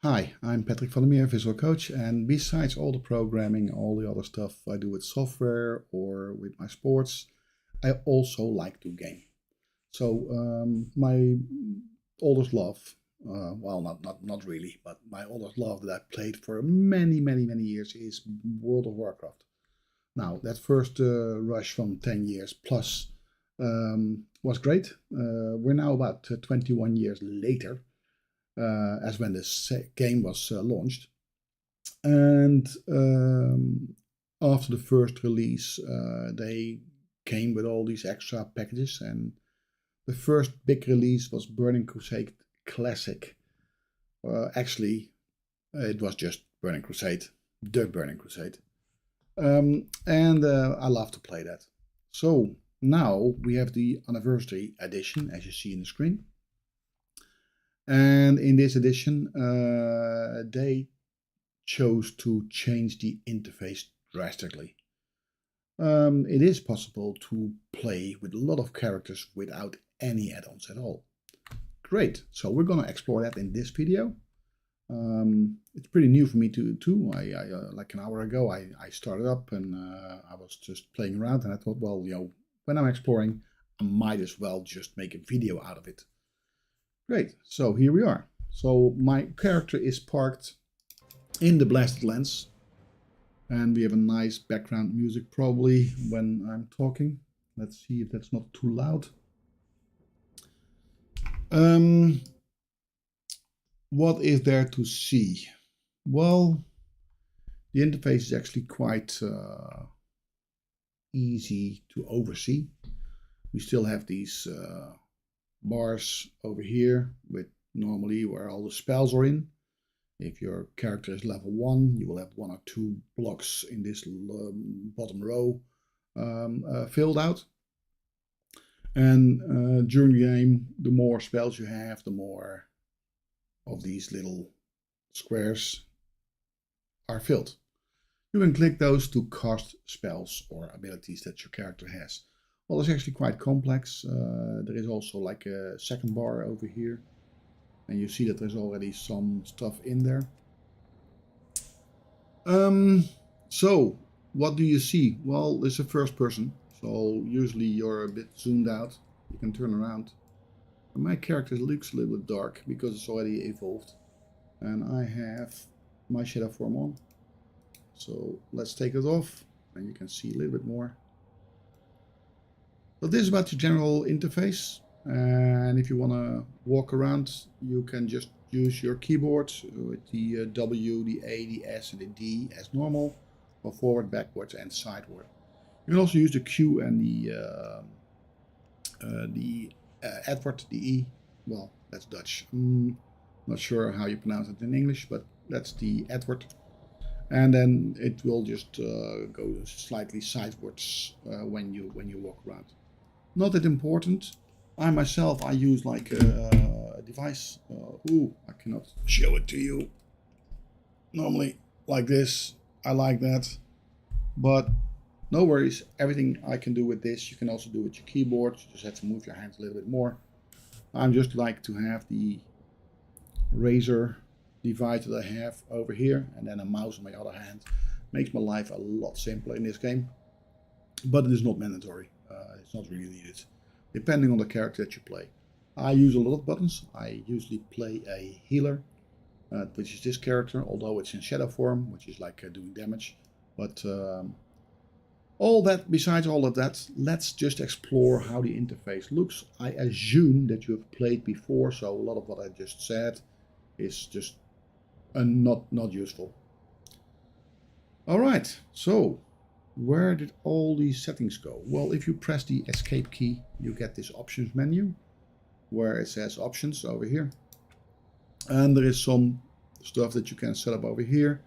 Hi, I'm Patrick van der Meer, Visualcoach, and besides all the programming, all the other stuff I do with software or with my sports, I also like to game. So my oldest love, well, not really, but my oldest love that I played for many years is World of Warcraft. Now that first rush from 10 years plus was great. We're now about 21 years later as when this game was launched. And after the first release, they came with all these extra packages. And the first big release was Burning Crusade Classic. Actually, it was just Burning Crusade, the Burning Crusade. And I love to play that. So now we have the anniversary edition, as you see in the screen. And in this edition, they chose to change the interface drastically. It is possible to play with a lot of characters without any add-ons at all. Great, so we're gonna explore that in this video. It's pretty new for me too. Like an hour ago, I started up and I was just playing around, and I thought, well, when I'm exploring, I might as well just make a video out of it. Great, so here we are. So my character is parked in the blasted lands, and we have a nice background music probably when I'm talking. Let's see if that's not too loud. What is there to see? Well, the interface is actually quite easy to oversee. We still have these bars over here with normally where all the spells are in. If your character is level 1, you will have 1 or 2 blocks in this bottom row filled out. And during the game, the more spells you have, the more of these little squares are filled. You can click those to cast spells or abilities that your character has. Well, it's actually quite complex. There is also like a second bar over here. And you see that there's already some stuff in there. So, what do you see? Well, it's a first person. So, usually you're a bit zoomed out. You can turn around. And my character looks a little bit dark because it's already evolved. And I have my shadow form on. So, let's take it off. And you can see a little bit more. So this is about the general interface, and if you want to walk around, you can just use your keyboard with the W, the A, the S, and the D as normal, or forward, backwards, and sideward. You can also use the Q and the Edward, the E. Well, that's Dutch. Not sure how you pronounce it in English, but that's the Edward. And then it will just go slightly sidewards when you walk around. Not that important. I myself, I use like a device. I cannot show it to you. Normally like this. I like that. But no worries. Everything I can do with this, you can also do with your keyboard. You just have to move your hands a little bit more. I'm just like to have the razor device that I have over here, and then a mouse on my other hand. Makes my life a lot simpler in this game. But it is not mandatory. It's not really needed, depending on the character that you play. I use a lot of buttons. I usually play a healer, which is this character, although it's in shadow form, which is like doing damage. But besides all of that, let's just explore how the interface looks. I assume that you have played before, so a lot of what I just said is just not useful. All right, so where did all these settings go? Well, if you press the escape key, you get this options menu where it says options over here. And there is some stuff that you can set up over here.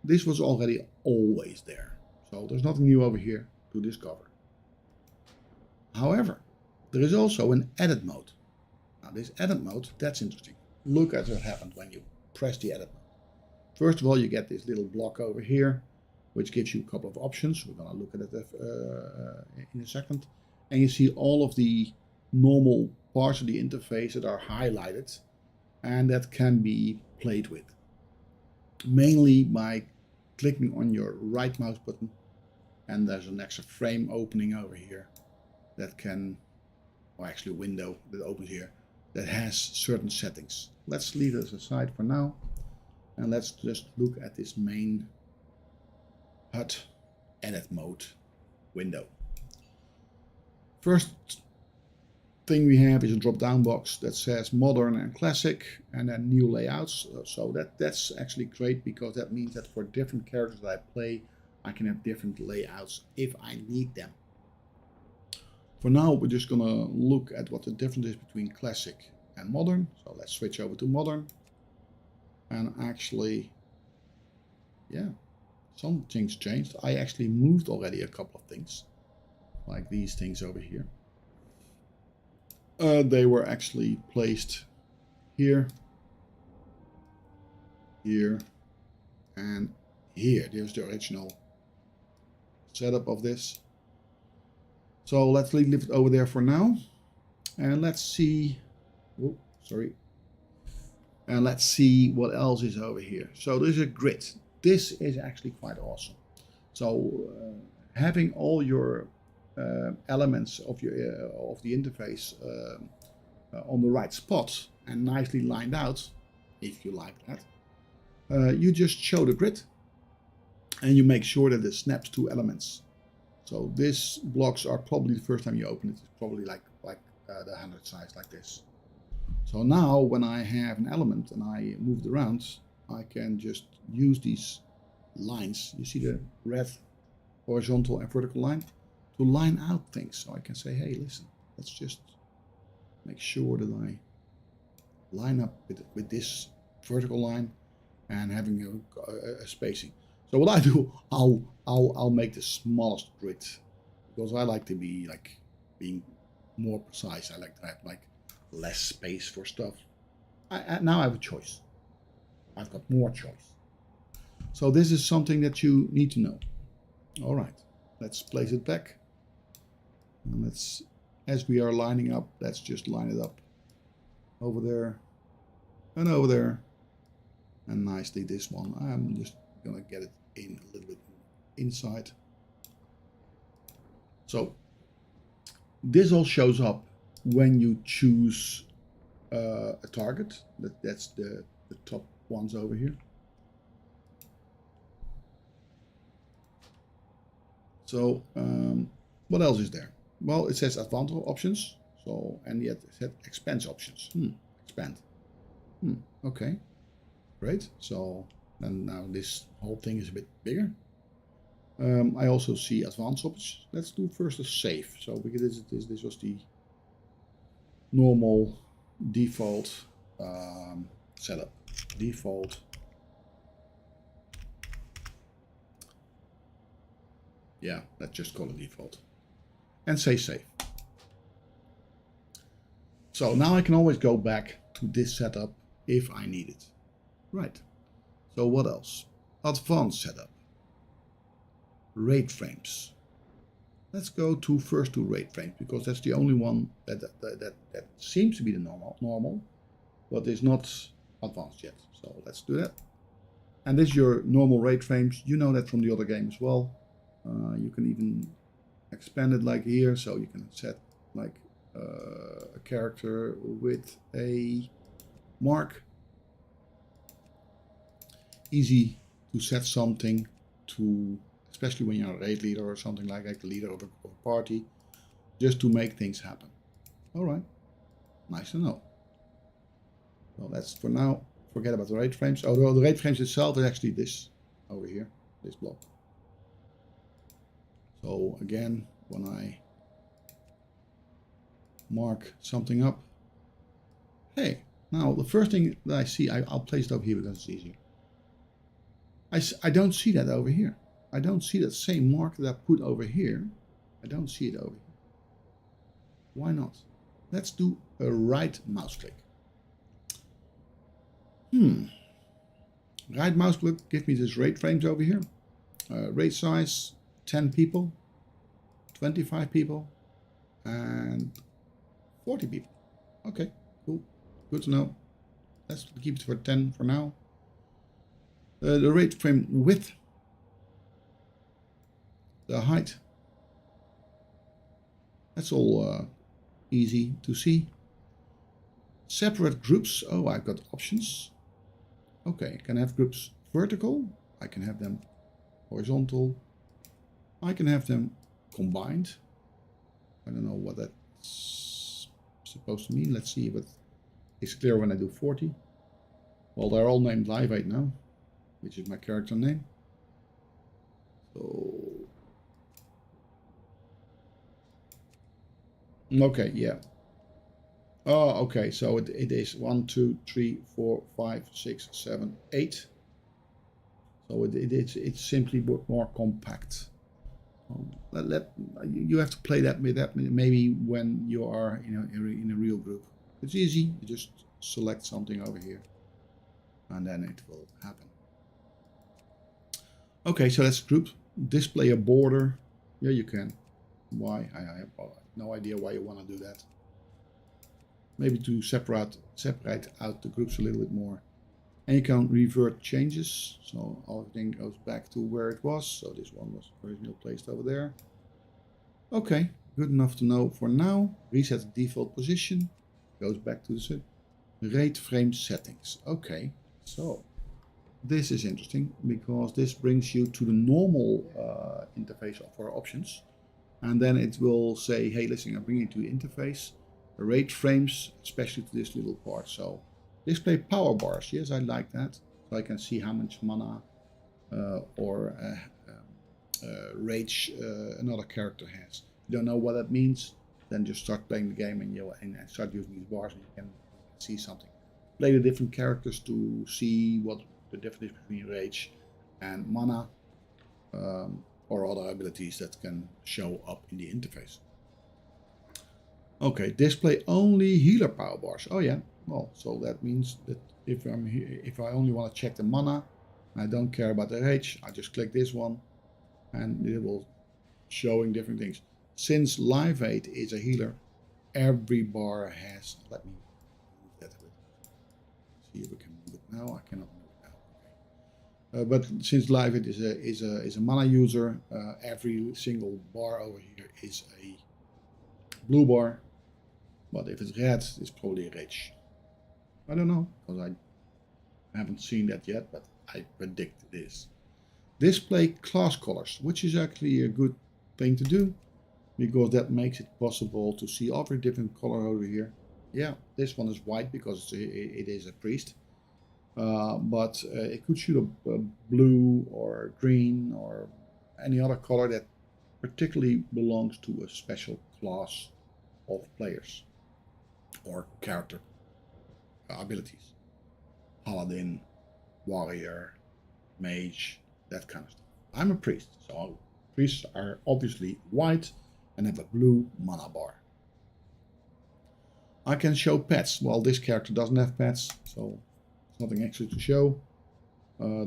This was already always there. So there's nothing new over here to discover. However, there is also an edit mode. Now this edit mode, that's interesting. Look at what happened when you press the edit mode. First of all, you get this little block over here, which gives you a couple of options. We're going to look at it in a second. And you see all of the normal parts of the interface that are highlighted and that can be played with. mainly by clicking on your right mouse button, and there's an extra frame opening over here that can, or actually a window that opens here, that has certain settings. Let's leave this aside for now, and let's just look at this main HUD edit mode window. First thing we have is a drop down box that says modern and classic, and then new layouts. So that's actually great, because that means that for different characters that I play, I can have different layouts if I need them. For now, we're just gonna look at what the difference is between classic and modern. So let's switch over to modern. And actually, yeah, some things changed. I actually moved already a couple of things, like these things over here. They were actually placed here, here, and here. There's the original setup of this. So let's leave it over there for now, and let's see. Oh, sorry. And let's see what else is over here. So there's a grid. This is actually quite awesome. So having all your elements of your of the interface on the right spot and nicely lined out, if you like that, you just show the grid, and you make sure that it snaps to elements. So these blocks are probably the first time you open it, it's probably like the 100 size like this. So now when I have an element and I move it around, I can just use these lines. You see the red horizontal and vertical line to line out things. So I can say, hey, listen, let's just make sure that I line up with this vertical line and having a spacing. So what I do, I'll make the smallest grid, because I like to be like being more precise. I like to have like less space for stuff. Now I have a choice. I've got more choice. So this is something that you need to know. All right, let's place it back. And let's, as we are lining up, let's just line it up over there and over there. And nicely this one, I'm just gonna get it in a little bit inside. So this all shows up when you choose a target. That's the top ones over here. So what else is there? Well, it says advanced options. So, and yet it said expense options. Expand. Okay, great. So then now this whole thing is a bit bigger. I also see advanced options. Let's do first a save. So because this was the normal default setup. Default. Yeah, let's just call it default. And say save. So now I can always go back to this setup if I need it. Right. So what else? Advanced setup. Rate frames. Let's go to first to rate frames, because that's the only one that seems to be the normal, but is not advanced yet. So let's do that. And this is your normal rate frames. You know that from the other game as well. You can even expand it like here, so you can set like a character with a mark. Easy to set something to, especially when you're a raid leader or something like the leader of a party, just to make things happen. All right, nice to know. Well, that's for now. Forget about the rate frames. Although the rate frames itself is actually this over here, this block. So again, when I mark something up, hey, now the first thing that I see, I'll place it over here because it's easier. I don't see that over here. I don't see that same mark that I put over here. I don't see it over here. Why not? Let's do a right mouse click. Right mouse click, give me this rate frames over here. Rate size, 10 people, 25 people, and 40 people. Okay, cool. Good to know. Let's keep it for 10 for now. The rate frame width, the height. That's all easy to see. Separate groups. Oh, I've got options. Okay, I can have groups vertical. I can have them horizontal. I can have them combined. I don't know what that's supposed to mean. Let's see if it is clear when I do 40. Well, they're all named Live 8 now, which is my character name. So, okay, yeah. Oh, okay, so it is 1, 2, 3, 4, 5, 6, 7, 8. So it's simply more compact. You have to play that with that maybe when you are in a real group. It's easy. You just select something over here, and then it will happen. Okay, so that's group. Display a border. Yeah, you can. Why? I have no idea why you want to do that. Maybe to separate out the groups a little bit more. And you can revert changes, so everything goes back to where it was. So this one was originally placed over there. Okay, good enough to know for now. Reset the default position, goes back to the rate frame settings. Okay, so this is interesting because this brings you to the normal interface of our options. And then it will say, hey, listen, I'm bringing you to the interface. The rate frames, especially to this little part. So display power bars. Yes, I like that. So I can see how much mana or rage another character has. If you don't know what that means, then just start playing the game and start using these bars and you can see something. Play the different characters to see what the difference between rage and mana or other abilities that can show up in the interface. Okay, display only healer power bars. Oh yeah, well, so that means that if I only want to check the mana, and I don't care about the rage, I just click this one, and it will showing different things. Since Live 8 is a healer, every bar has. Let me move that a bit. See if we can move it now. I cannot move it now. Okay. But since Live 8 is a mana user, every single bar over here is a blue bar. But if it's red, it's probably a rage. I don't know, because I haven't seen that yet, but I predict it is. Display class colors, which is actually a good thing to do, because that makes it possible to see every different color over here. Yeah, this one is white because it is a priest. But it could shoot a blue or green or any other color that particularly belongs to a special class of players or character abilities. Paladin, warrior, mage, that kind of stuff. I'm a priest, so priests are obviously white and have a blue mana bar. I can show pets. Well, this character doesn't have pets, so there's nothing extra to show.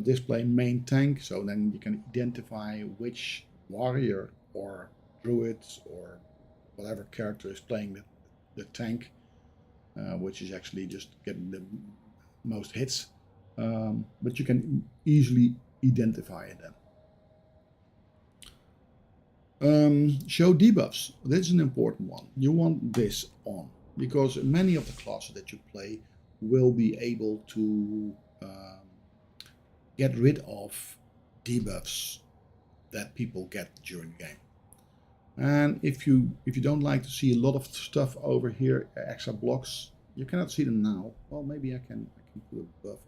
Display main tank, so then you can identify which warrior or druid or whatever character is playing the tank, which is actually just getting the most hits. But you can easily identify it then. Show debuffs. This is an important one. You want this on because many of the classes that you play will be able to get rid of debuffs that people get during the game. And if you don't like to see a lot of stuff over here, extra blocks, you cannot see them now. Well, maybe I can put a buff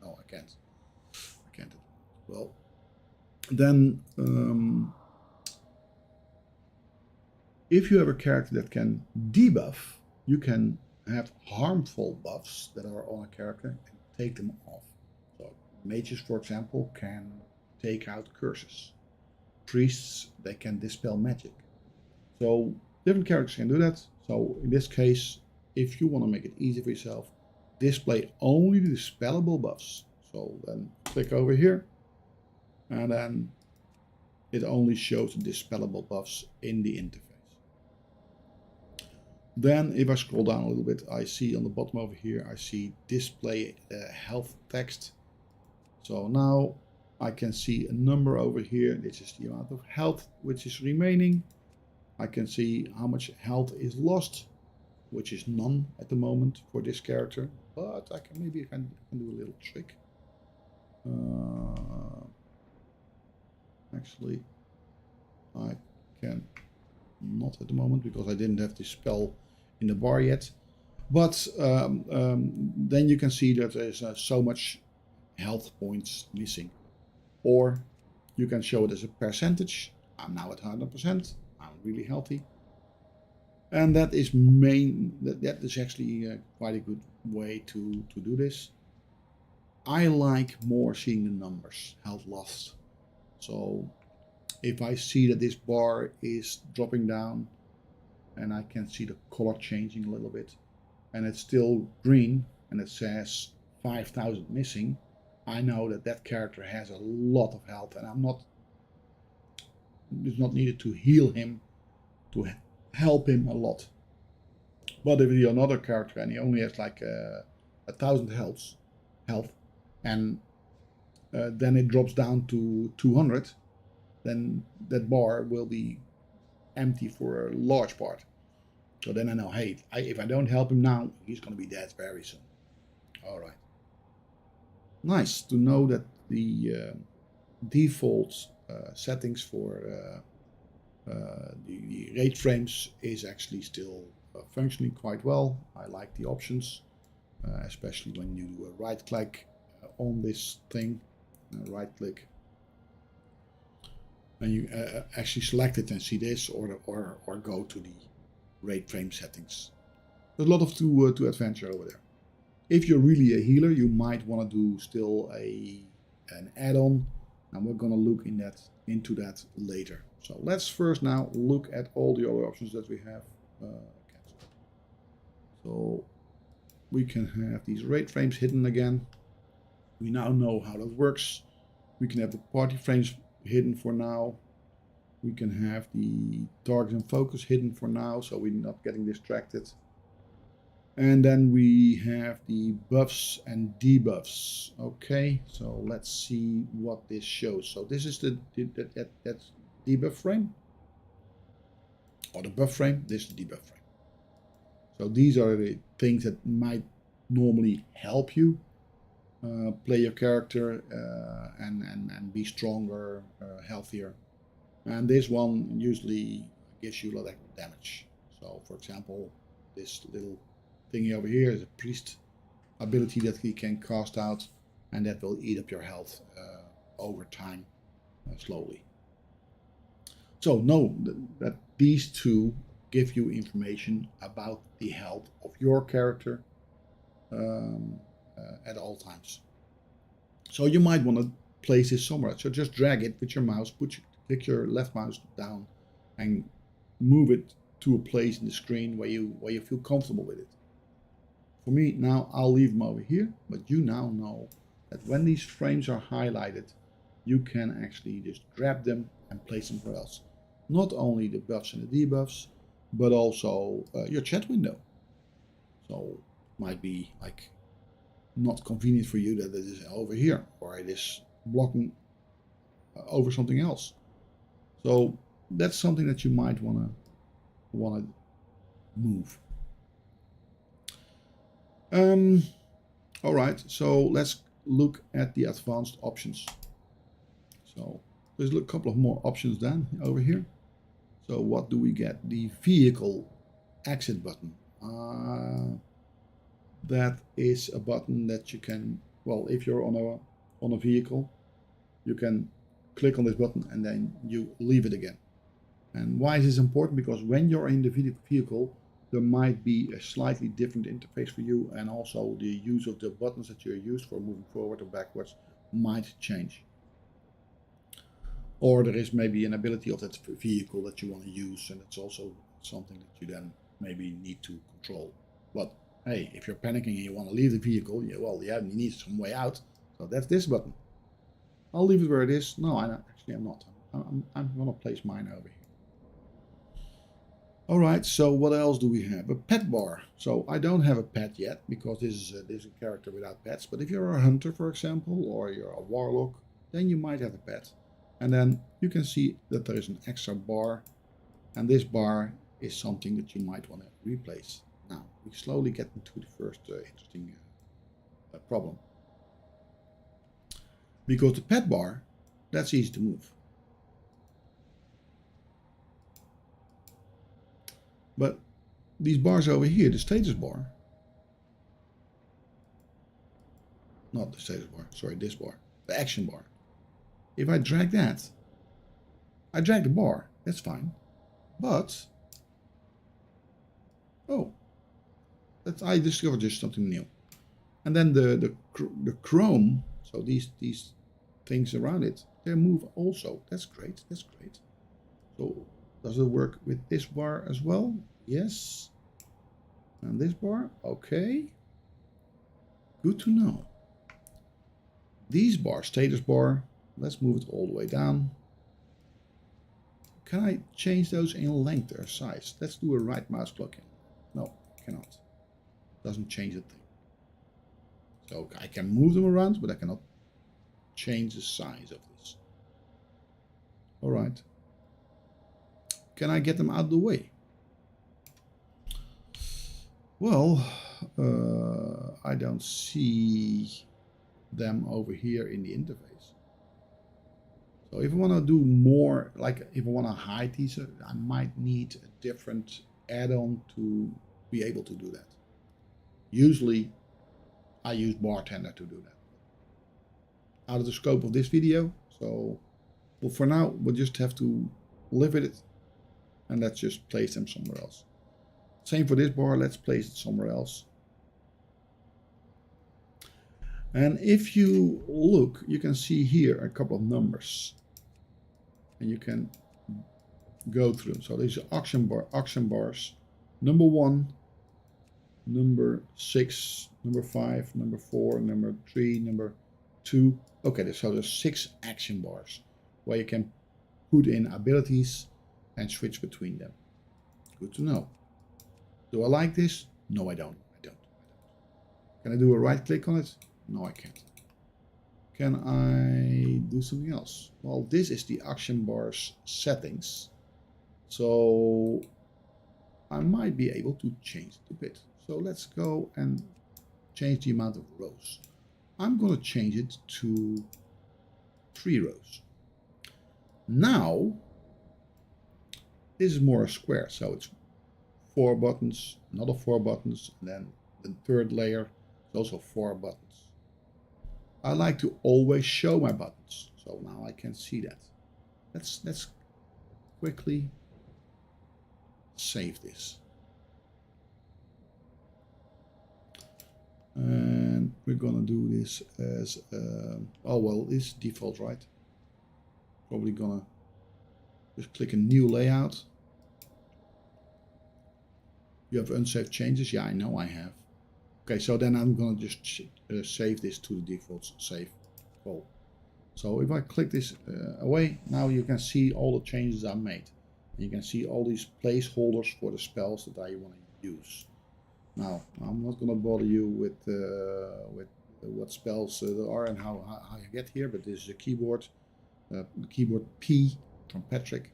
on. No, I can't. I can't. Well, then if you have a character that can debuff, you can have harmful buffs that are on a character and take them off. So mages, for example, can take out curses. Priests, they can dispel magic. So different characters can do that. So in this case, if you want to make it easy for yourself, display only the dispellable buffs. So then click over here, and then it only shows the dispellable buffs in the interface. Then if I scroll down a little bit, I see on the bottom over here, I see display health text. So now I can see a number over here. This is the amount of health which is remaining. I can see how much health is lost, which is none at the moment for this character. But I can maybe I can do a little trick. Actually, I can not at the moment because I didn't have the spell in the bar yet. But then you can see that there's so much health points missing. Or you can show it as a percentage. I'm now at 100%. I'm really healthy. And that is that is actually quite a good way to do this. I like more seeing the numbers, health lost. So if I see that this bar is dropping down and I can see the color changing a little bit and it's still green and it says 5,000 missing, I know that that character has a lot of health and it's not needed to heal him to help him a lot. But if you're another character and he only has like 1,000 health and then it drops down to 200, then that bar will be empty for a large part. So then I know, hey, if I don't help him now, he's going to be dead very soon. All right. Nice to know that the default settings for the rate frames is actually still functioning quite well. I like the options, especially when you do a right click on this thing, right click, and you actually select it and see this, or go to the rate frame settings. There's a lot of to adventure over there. If you're really a healer, you might want to do still an add-on, and we're going to look into that later. So let's first now look at all the other options that we have. So we can have these rate frames hidden again. We now know how that works. We can have the party frames hidden for now. We can have the target and focus hidden for now, so we're not getting distracted. And then we have the buffs and debuffs. Okay, so let's see what this shows. So this is that debuff frame, or the buff frame. This is the debuff frame. So these are the things that might normally help you play your character and be stronger, healthier. And this one usually gives you a lot of damage. So for example, this little thingy over here is a priest ability that he can cast out, and that will eat up your health over time slowly. So know that these two give you information about the health of your character at all times. So you might want to place this somewhere. So just drag it with your mouse, click your left mouse down and move it to a place in the screen where you feel comfortable with it. For me now, I'll leave them over here, but you now know that when these frames are highlighted, you can actually just grab them and place them somewhere else. Not only the buffs and the debuffs, but also your chat window. So it might be like not convenient for you that it is over here, or it is blocking over something else. So that's something that you might want to move. All right, so let's look at the advanced options. So there's a couple of more options then over here. So what do we get? The vehicle exit button. That is a button that you can, well, if you're on a vehicle, you can click on this button and then you leave it again. And why is this important? Because when you're in the vehicle, there might be a slightly different interface for you, and also the use of the buttons that you're used for moving forward or backwards might change. Or there is maybe an ability of that vehicle that you want to use, and it's also something that you then maybe need to control. But hey, if you're panicking and you want to leave the vehicle, you need some way out. So that's this button. I'll leave it where it is. No, I'm not. I'm going to place mine over here. Alright, so what else do we have? A pet bar. So I don't have a pet yet because this is a character without pets. But if you're a hunter, for example, or you're a warlock, then you might have a pet. And then you can see that there is an extra bar. And this bar is something that you might want to replace. Now, we slowly get into the first interesting problem. Because the pet bar, that's easy to move. But these bars over here, the status bar, not the status bar, sorry, this bar, the action bar. If I drag that, I drag the bar, that's fine. But, oh, I discovered just something new. And then the chrome, so these things around it, they move also. That's great, that's great. So does it work with this bar as well? Yes. And this bar, okay. Good to know. These bars, status bar, let's move it all the way down. Can I change those in length or size? Let's do a right mouse click in. No, cannot. Doesn't change a thing. So I can move them around, but I cannot change the size of this. All right. Can I get them out of the way? Well, I don't see them over here in the interface. So if I want to do more, like if I want to hide these, I might need a different add-on to be able to do that. Usually I use Bartender to do that. Out of the scope of this video, so well, for now we'll just have to live with it, and let's just place them somewhere else. Same for this bar, let's place it somewhere else. And if you look, you can see here a couple of numbers, and you can go through them. So these are auction bars, number 1, number 6, number 5, number 4, number 3, number 2. Okay, so there's 6 action bars where you can put in abilities and switch between them. Good to know. Do I like this? No, I don't. Can I do a right click on it? No, I can't. Can I do something else? Well, this is the action bars settings. So I might be able to change it a bit. So let's go and change the amount of rows. I'm going to change it to 3 rows. Now, this is more a square. So it's 4 buttons, another 4 buttons, and then the third layer is also 4 buttons. I like to always show my buttons. So now I can see that. Let's quickly save this. And we're gonna do this as oh well, it's default, right? Probably gonna just click a new layout. You have unsaved changes? Yeah, I know I have. Okay, so then I'm gonna just save this to the default save call. So if I click this away, now you can see all the changes I made. You can see all these placeholders for the spells that I want to use. Now, I'm not going to bother you with what spells there are and how you get here, but this is a keyboard, keyboard P from Patrick.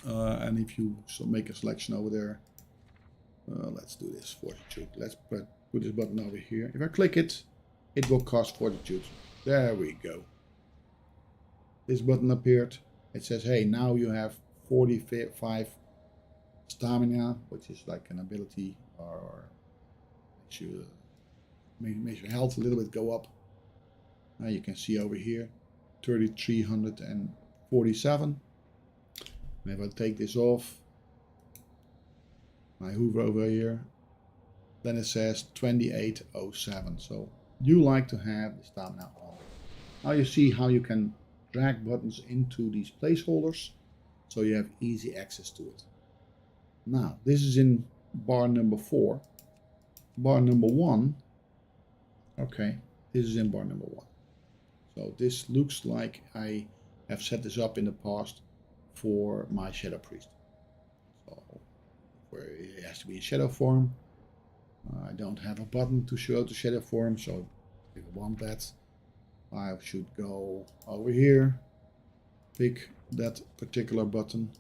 And if you make a selection over there, let's do this, Fortitude. Let's put this button over here. If I click it, it will cost Fortitude. There we go. This button appeared. It says, hey, now you have 45 stamina, which is like an ability or makes your health a little bit go up. Now you can see over here 3,347. And if I take this off, I hover over here, then it says 2807. So you like to have the stamina on. Now you see how you can drag buttons into these placeholders so you have easy access to it. Now this is in bar number 4. Bar number 1, okay, this is in bar number 1. So this looks like I have set this up in the past for my Shadow Priest. So where it has to be in shadow form. I don't have a button to show the shadow form, so if I want that, I should go over here, pick that particular button,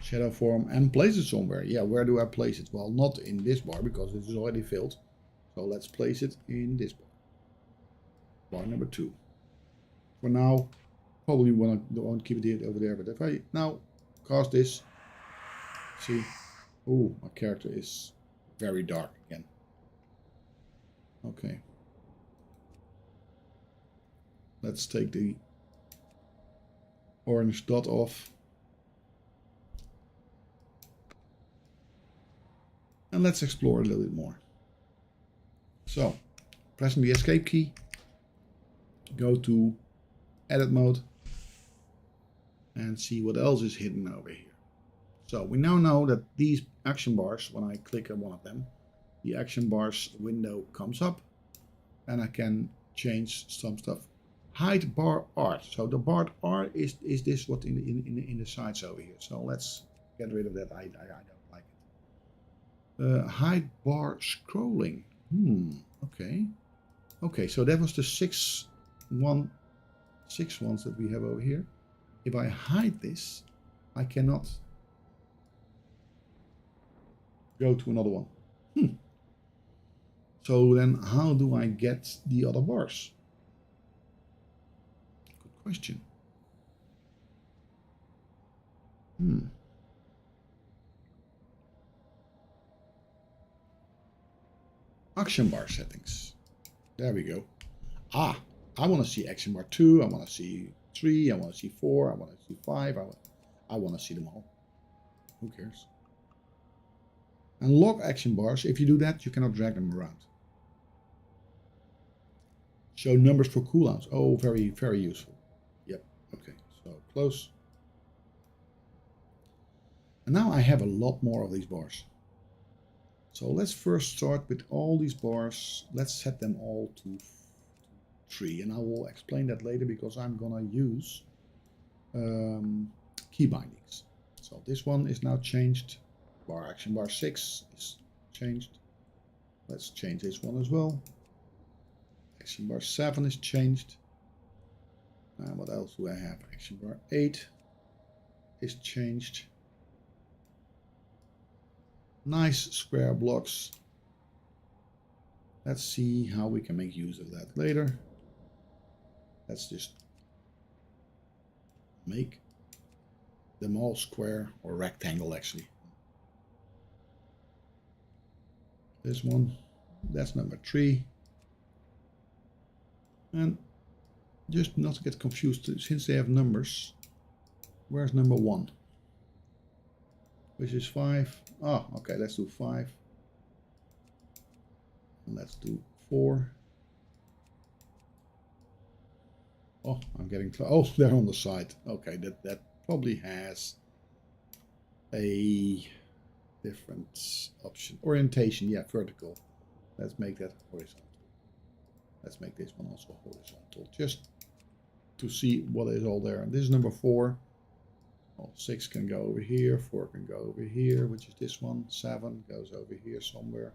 shadow form, and place it somewhere. Yeah, where do I place it? Well, not in this bar because this is already filled. So let's place it in this bar. Bar number 2. For now, probably won't keep it over there, but if I now cast this, see, oh, my character is very dark again. Okay. Let's take the orange dot off. And let's explore a little bit more. So, pressing the escape key, go to edit mode and see what else is hidden over here. So we now know that these action bars, when I click on one of them, the action bars window comes up and I can change some stuff. Hide bar art. So the bar art is this what in the sides over here. So let's get rid of that. I don't like it. Hide bar scrolling. Okay. Okay, so that was the six ones that we have over here. If I hide this, I cannot go to another one. So then how do I get the other bars? Good question. Action bar settings. There we go. I want to see action bar 2, I want to see 3, I want to see 4, I want to see 5, I want to see them all. Who cares? And lock action bars. If you do that, you cannot drag them around. Show numbers for cooldowns. Oh, very, very useful. Yep. Okay. So close. And now I have a lot more of these bars. So let's first start with all these bars. Let's set them all to 3. And I will explain that later because I'm going to use key bindings. So this one is now changed. Bar action bar 6 is changed. Let's change this one as well. Action bar 7 is changed. What else do I have? Action bar 8 is changed. Nice square blocks. Let's see how we can make use of that later. Let's just make them all square or rectangle actually. This one, that's number 3. And just not to get confused, since they have numbers, where's number 1? Which is 5. Oh, okay, let's do 5. And let's do 4. Oh, I'm getting close. Oh, they're on the side. Okay, that probably has a different option. Orientation, yeah, vertical. Let's make that horizontal. Let's make this one also horizontal, just to see what is all there. And this is number 4. Well, 6 can go over here, 4 can go over here, which is this one. 7 goes over here somewhere.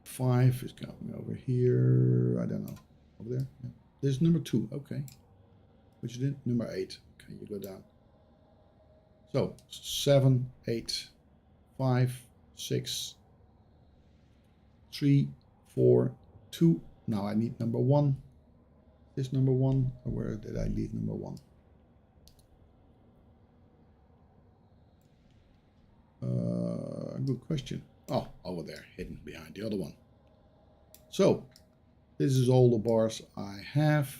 5 is going over here. I don't know. Over there. Yeah. This is number 2. Okay. Which is it? Number 8. Okay, you go down. So 7, 8, 5, 6, 3, 4, 2. Now I need number 1. This number 1, or where did I leave number 1? Good question. Oh, over there, hidden behind the other one. So this is all the bars I have,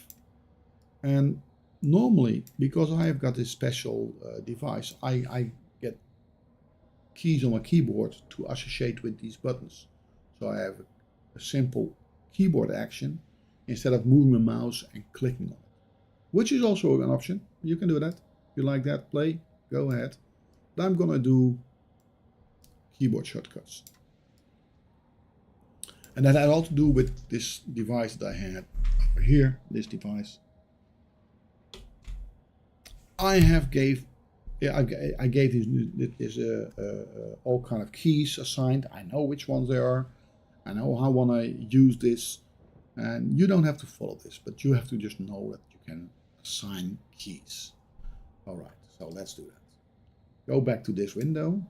and normally, because I have got this special device, I get keys on my keyboard to associate with these buttons. So I have a simple keyboard action instead of moving my mouse and clicking on it, which is also an option. You can do that. If you like that, play, go ahead. But I'm gonna do keyboard shortcuts. And that had all to do with this device that I had over here, this device. I gave these all kind of keys assigned. I know which ones they are. I know how I want to use this, and you don't have to follow this, but you have to just know that you can assign keys. All right, so let's do that. Go back to this window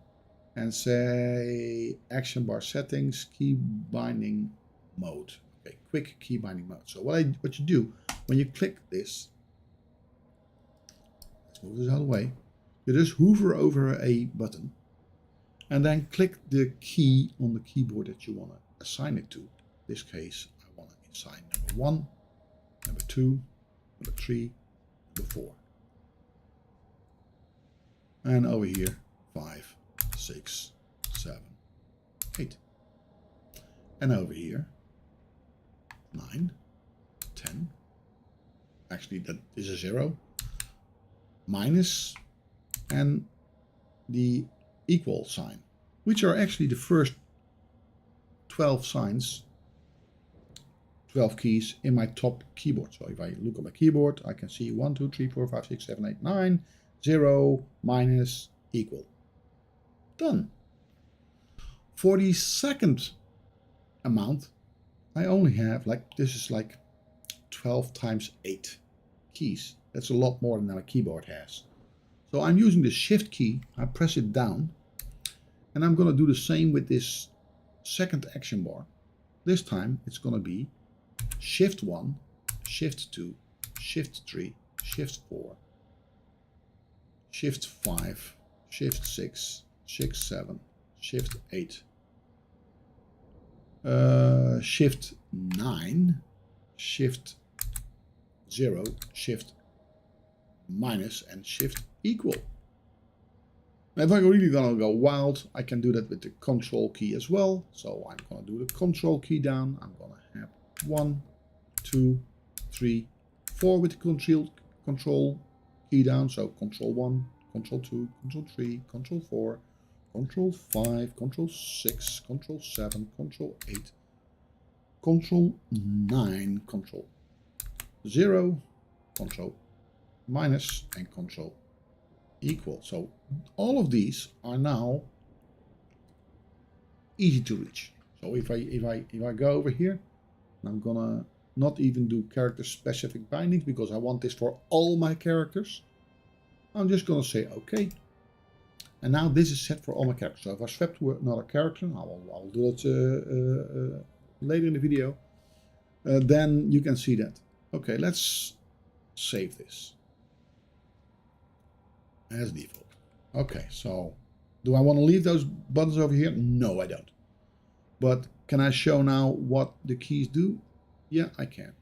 and say action bar settings, key binding mode. Okay, quick key binding mode. So what you do when you click this, let's move this out of the way. You just hover over a button and then click the key on the keyboard that you want to assign it to. In this case, I want to assign number 1, number 2, number 3, number 4. And over here, 5, 6, 7, 8. And over here, 9, 10. Actually, that is a 0. Minus and the equal sign, which are actually the first 12 signs, 12 keys in my top keyboard. So if I look at my keyboard, I can see 1, 2, 3, 4, 5, 6, 7, 8, 9, 0, minus, equal. Done. For the second amount, I only have this is like 12 times 8 keys. That's a lot more than my keyboard has. So I'm using the shift key, I press it down, and I'm going to do the same with this second action bar. This time it's going to be shift 1, shift 2, shift 3, shift 4, shift 5, shift 6, shift 7, shift 8, shift 9, shift 0, shift minus, and shift equal. Now, if I really gonna go wild, I can do that with the control key as well. So I'm gonna do the control key down. I'm gonna have 1, 2, 3, 4 with the control key down. So control 1, control 2, control 3, control 4, control 5, control 6, control 7, control 8, control 9, control 0, control minus, and control equal. So all of these are now easy to reach. So if I go over here, I'm gonna not even do character specific bindings because I want this for all my characters. I'm just gonna say okay, and now this is set for all my characters. So if I swap to another character, I'll do it later in the video. Then you can see that. Okay, let's save this as default. Okay, so do I want to leave those buttons over here? No, I don't. But can I show now what the keys do? Yeah, I can.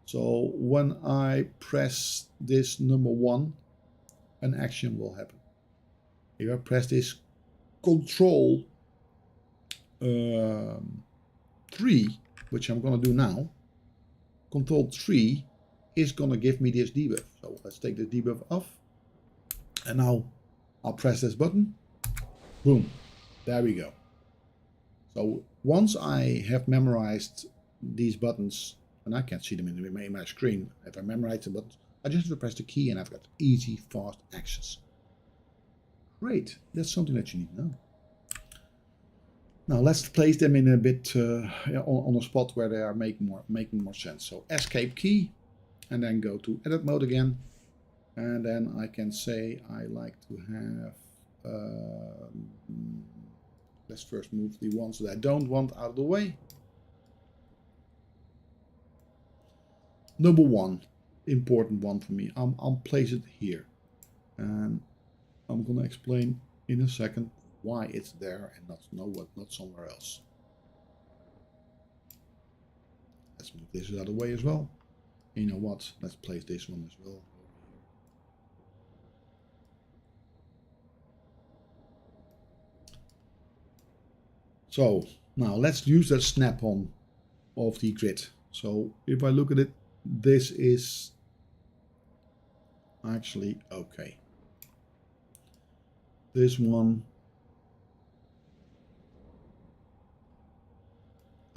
So when I press this number 1, an action will happen. If I press this control 3, which I'm going to do now, control 3 is going to give me this debuff. So let's take the debuff off. And now I'll press this button. Boom. There we go. So once I have memorized these buttons, and I can't see them in my screen, if I memorize the buttons, I just have to press the key and I've got easy, fast actions. Great. That's something that you need to know. Now let's place them in a bit on a spot where they are making more sense. So escape key, and then go to edit mode again. And then I can say I like to have, let's first move the ones that I don't want out of the way. Number 1, important one for me. I'll place it here. And I'm going to explain in a second why it's there and not somewhere else. Let's move this out of the way as well. You know what? Let's place this one as well. So now let's use that snap-on of the grid. So if I look at it, this is actually okay. This one,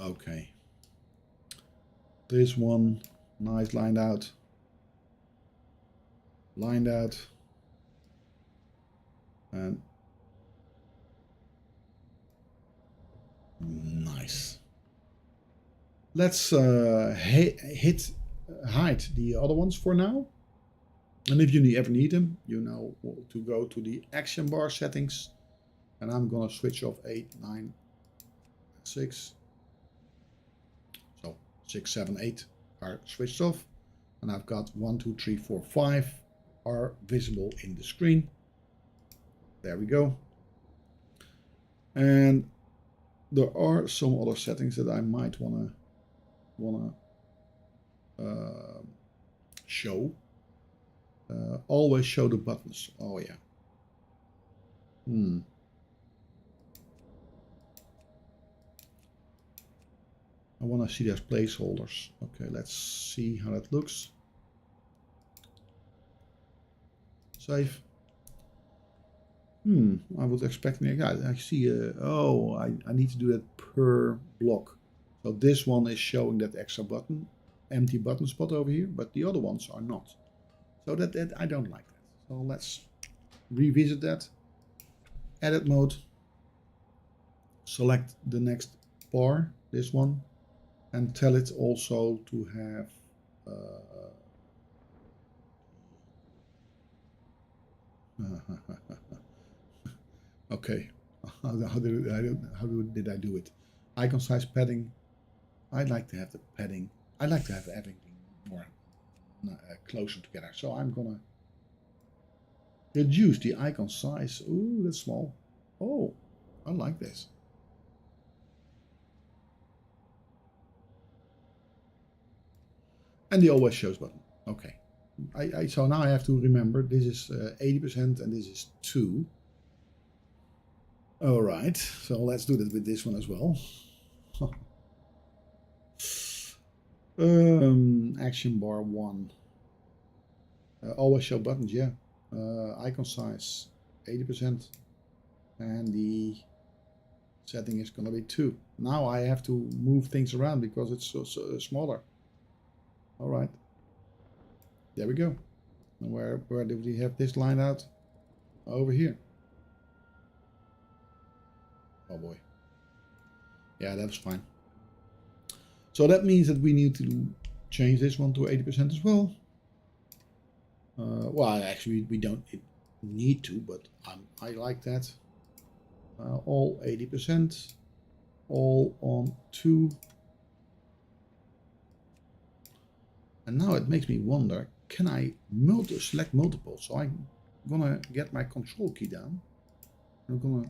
okay. This one, nice lined out. Lined out, And nice. Let's hide the other ones for now. And if you ever need them, you know to go to the action bar settings. And I'm gonna switch off 8, 9, 6. So 6, 7, 8 are switched off. And I've got 1, 2, 3, 4, 5 are visible in the screen. There we go. And there are some other settings that I might wanna show. Always show the buttons. Oh yeah. I want to see those placeholders. Okay, let's see how that looks. Save. I was expecting. I see. Oh, I need to do that per block. So this one is showing that extra button, empty button spot over here, but the other ones are not. So that I don't like that. So let's revisit that. Edit mode. Select the next bar, this one, and tell it also to have okay. How did I do it? Icon size padding. I'd like to have the padding. I'd like to have everything more closer together. So I'm gonna reduce the icon size. Ooh, that's small. Oh, I like this. And the always shows button. Okay. So now I have to remember this is 80% and this is 2. All right. So let's do that with this one as well. Action bar 1. Always show buttons. Yeah. Icon size 80%. And the setting is going to be 2. Now I have to move things around because it's so smaller. All right. There we go. And where did we have this line out? Over here. Oh boy. Yeah, that's fine. So that means that we need to change this one to 80% as well. Well, actually, we don't need to, but I like that. All 80%. All on 2. And now it makes me wonder, can I select multiple? So I'm gonna get my control key down. I'm gonna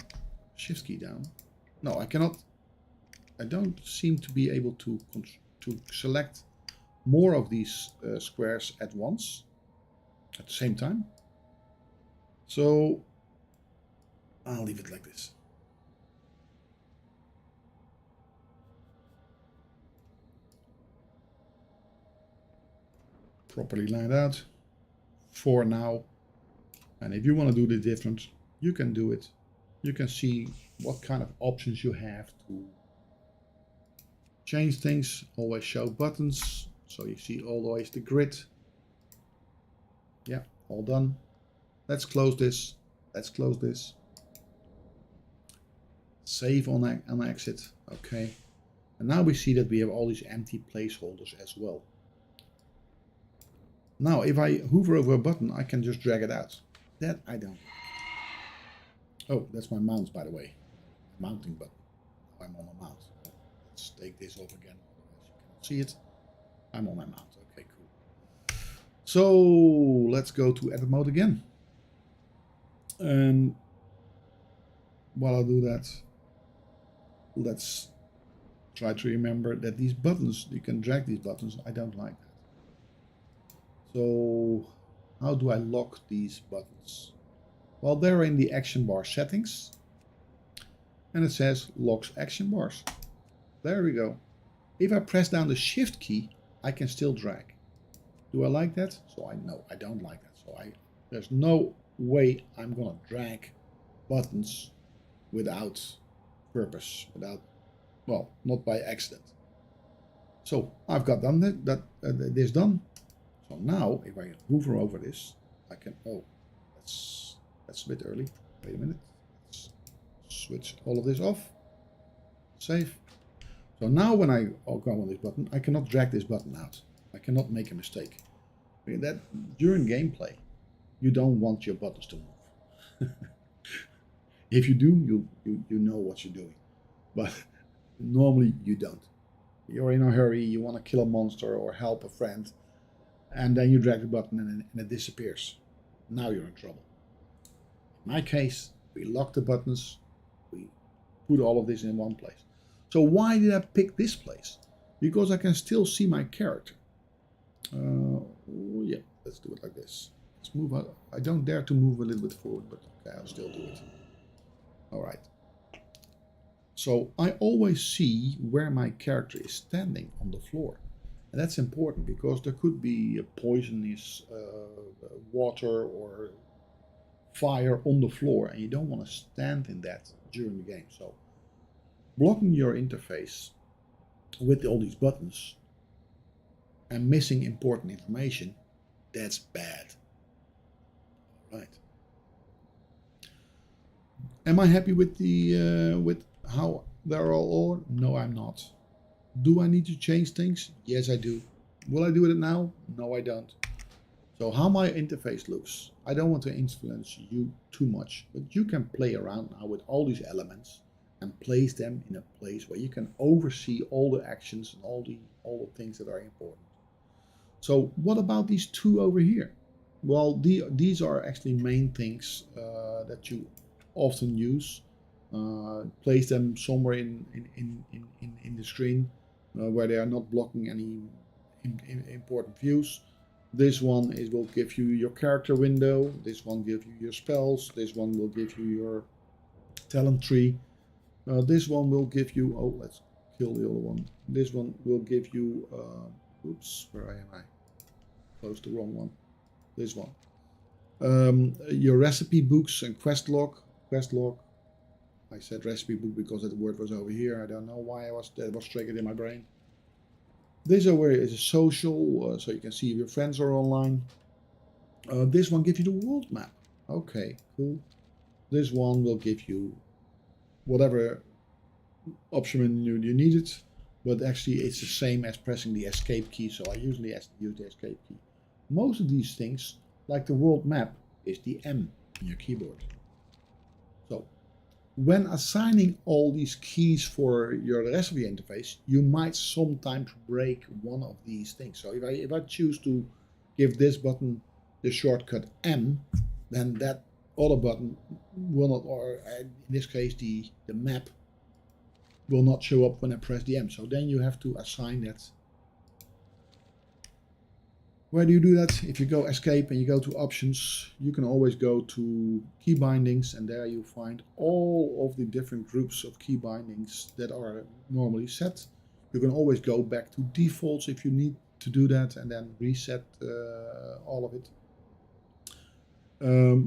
shift key down. No, I cannot. I don't seem to be able to select more of these squares at once, at the same time. So I'll leave it like this. Properly lined out for now. And if you want to do this different, you can do it. You can see what kind of options you have to change things. Always show buttons. So you see always the grid. Yeah, all done. Let's close this. Let's close this. Save on exit. Okay. And now we see that we have all these empty placeholders as well. Now, if I hover over a button, I can just drag it out. That I don't. Oh, that's my mouse, by the way. Mounting button. I'm on a mouse. Let's take this off again. Otherwise you cannot see it. I'm on my mouse. Okay, cool. So let's go to edit mode again. And while I do that, let's try to remember that these buttons, you can drag these buttons. I don't like that. So how do I lock these buttons? Well, they're in the action bar settings. And it says locks action bars. There we go. If I press down the shift key, I can still drag. Do I like that? So I don't like that. So there's no way I'm gonna drag buttons without purpose, well, not by accident. So I've got this done. So now if I hover over this, I can, oh, that's a bit early. Wait a minute. Let's switch all of this off. Save. So now when I go on this button, I cannot drag this button out. I cannot make a mistake. That during gameplay, you don't want your buttons to move. If you do, you know what you're doing. But normally you don't. You're in a hurry, you want to kill a monster or help a friend, and then you drag the button and it disappears. Now you're in trouble. In my case, we lock the buttons, we put all of this in one place. So why did I pick this place? Because I can still see my character. Yeah, let's do it like this. Let's move out. I don't dare to move a little bit forward, but okay, I'll still do it. All right. So I always see where my character is standing on the floor. And that's important because there could be a poisonous water or fire on the floor, and you don't want to stand in that during the game. So blocking your interface with all these buttons and missing important information, that's bad. All right. Am I happy with the with how they're all? No, I'm not. Do I need to change things? Yes, I do. Will I do it now? No, I don't. So how my interface looks, I don't want to influence you too much, but you can play around now with all these elements and place them in a place where you can oversee all the actions and all the things that are important. So what about these two over here? Well, these are actually main things that you often use. Place them somewhere in the screen where they are not blocking any important views. This one will give you your character window. This one gives you your spells. This one will give you your talent tree. This one will give you, oh, let's kill the other one. This one will give you, oops, where am I? Close the wrong one. This one. Your recipe books and quest log. I said recipe book because that word was over here. I don't know why that was triggered in my brain. This over here is a social, so you can see if your friends are online. This one gives you the world map. Okay, cool. This one will give you whatever option you need it, but actually it's the same as pressing the escape key, so I usually use the escape key. Most of these things, like the world map, is the M on your keyboard. So when assigning all these keys for the rest of your interface, you might sometimes break one of these things. So if I choose to give this button the shortcut M, then that other button will not, or in this case the map will not show up when I press the M. So then you have to assign that. Where do you do that? If you go escape and you go to options, you can always go to key bindings, and there you find all of the different groups of key bindings that are normally set. You can always go back to defaults if you need to do that, and then reset all of it.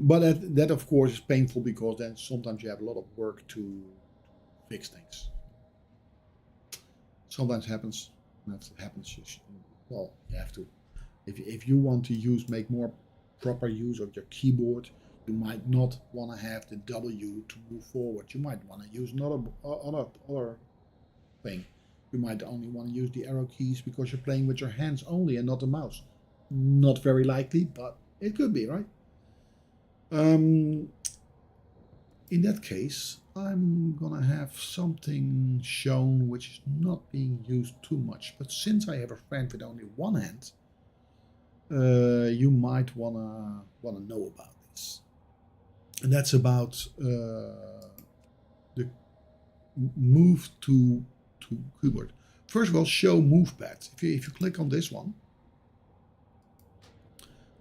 But that of course is painful because then sometimes you have a lot of work to fix things. Sometimes happens. If it happens, well, you have to. If you want to make more proper use of your keyboard, you might not want to have the W to move forward. You might want to use another thing. You might only want to use the arrow keys because you're playing with your hands only and not the mouse. Not very likely, but it could be, right? In that case, I'm gonna have something shown which is not being used too much. But since I have a friend with only one hand, you might wanna know about this, and that's about the move to keyboard. First of all, show move path. If you click on this one,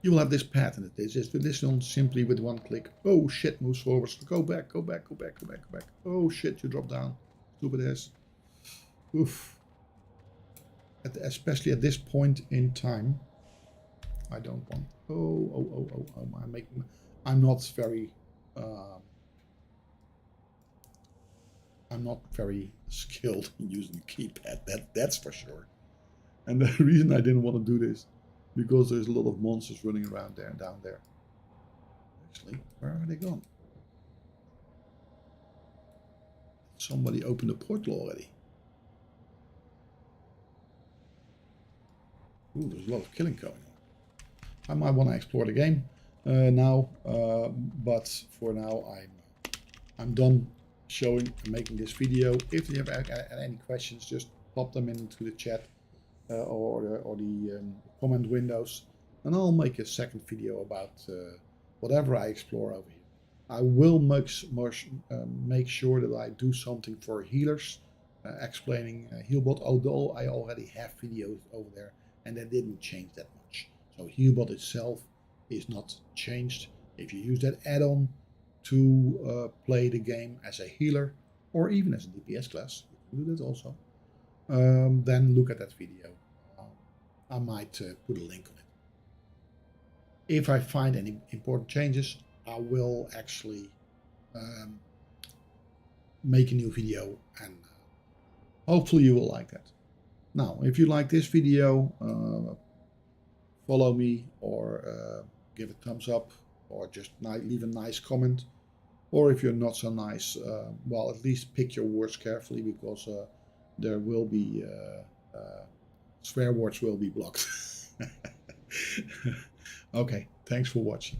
you will have this path, and this one simply with one click. Oh shit, moves forward. Go back. Oh shit, you drop down. Stupid ass. Oof. Especially at this point in time. I don't want. I'm not very skilled in using the keypad. That's for sure. And the reason I didn't want to do this, because there's a lot of monsters running around there and down there. Actually, where are they gone? Somebody opened the portal already. Ooh, there's a lot of killing going on. I might want to explore the game now, but for now I'm done showing and making this video. If you have any questions, just pop them into the chat or the comment windows, and I'll make a second video about whatever I explore over here. I will make sure that I do something for healers, explaining Healbot, although I already have videos over there and they didn't change that much. So Healbot itself is not changed. If you use that add-on to play the game as a healer or even as a DPS class, you can do that also, then look at that video. I might put a link on it. If I find any important changes, I will actually make a new video, and hopefully you will like that. Now, if you like this video, follow me or give a thumbs up or just leave a nice comment. Or if you're not so nice, well, at least pick your words carefully, because there will be swear words will be blocked. Okay, thanks for watching.